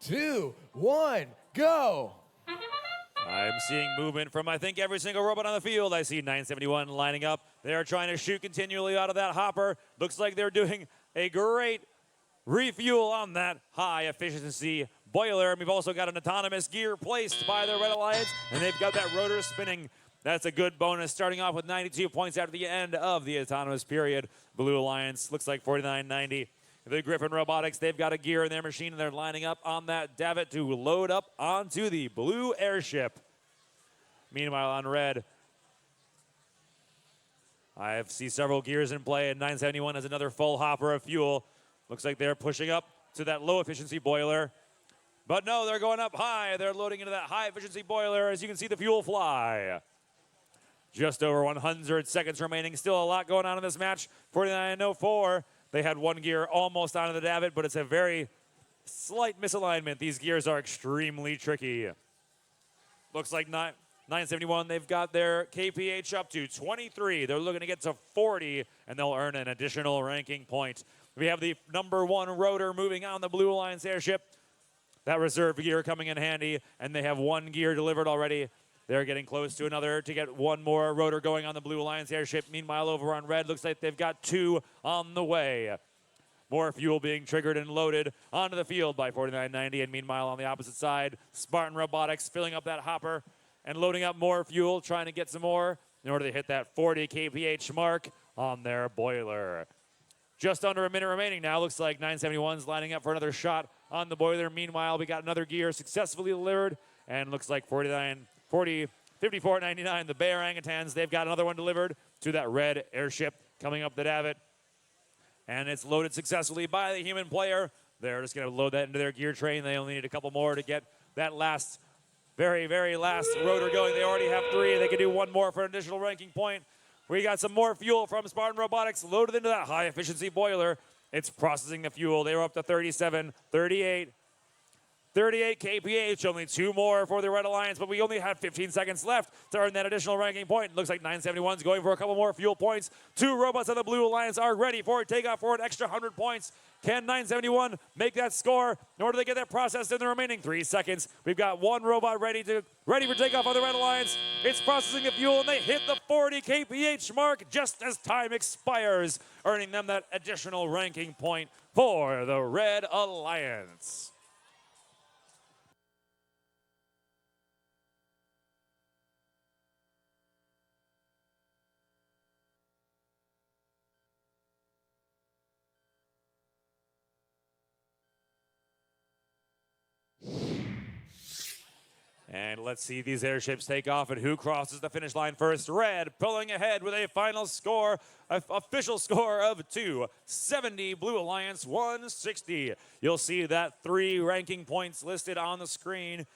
2, 1, go. I'm seeing movement from, I think, every single robot on the field. I see 971 lining up. They are trying to shoot continually out of that hopper. Looks like they're doing a great refuel on that high efficiency boiler. And we've also got an autonomous gear placed by the Red Alliance, and they've got that rotor spinning. That's a good bonus, starting off with 92 points after the end of the autonomous period. Blue Alliance looks like 49.90. The Griffin Robotics, they've got a gear in their machine, and they're lining up on that davit to load up onto the blue airship. Meanwhile, on red, I see several gears in play, and 971 has another full hopper of fuel. Looks like they're pushing up to that low-efficiency boiler. But no, they're going up high. They're loading into that high-efficiency boiler, as you can see the fuel fly. Just over 100 seconds remaining. Still a lot going on in this match. 49.04. They had one gear almost onto the davit, but it's a very slight misalignment. These gears are extremely tricky. Looks like 971, they've got their KPH up to 23. They're looking to get to 40, and they'll earn an additional ranking point. We have the #1 rotor moving on the Blue Alliance airship. That reserve gear coming in handy, and they have one gear delivered already. They're getting close to another to get one more rotor going on the Blue Alliance airship. Meanwhile, over on red, looks like they've got two on the way. More fuel being triggered and loaded onto the field by 49.90. And meanwhile, on the opposite side, Spartan Robotics filling up that hopper and loading up more fuel, trying to get some more in order to hit that 40 kph mark on their boiler. Just under a minute remaining now. Looks like 971's lining up for another shot on the boiler. Meanwhile, we got another gear successfully delivered, and looks like 54.99, the Bay Orangutans, they've got another one delivered to that red airship coming up the davit. And it's loaded successfully by the human player. They're just going to load that into their gear train. They only need a couple more to get that last, very, very last rotor going. They already have three. They can do one more for an additional ranking point. We got some more fuel from Spartan Robotics loaded into that high-efficiency boiler. It's processing the fuel. They were up to 37, 38 kph, only two more for the Red Alliance, but we only have 15 seconds left to earn that additional ranking point. Looks like 971's going for a couple more fuel points. Two robots on the Blue Alliance are ready for a takeoff for an extra 100 points. Can 971 make that score in order to get that processed in the remaining 3 seconds? We've got one robot ready for takeoff on the Red Alliance. It's processing the fuel, and they hit the 40 kph mark just as time expires, earning them that additional ranking point for the Red Alliance. And let's see these airships take off, and who crosses the finish line first? Red pulling ahead with a final score, official score of 270. Blue Alliance 160. You'll see that 3 ranking points listed on the screen.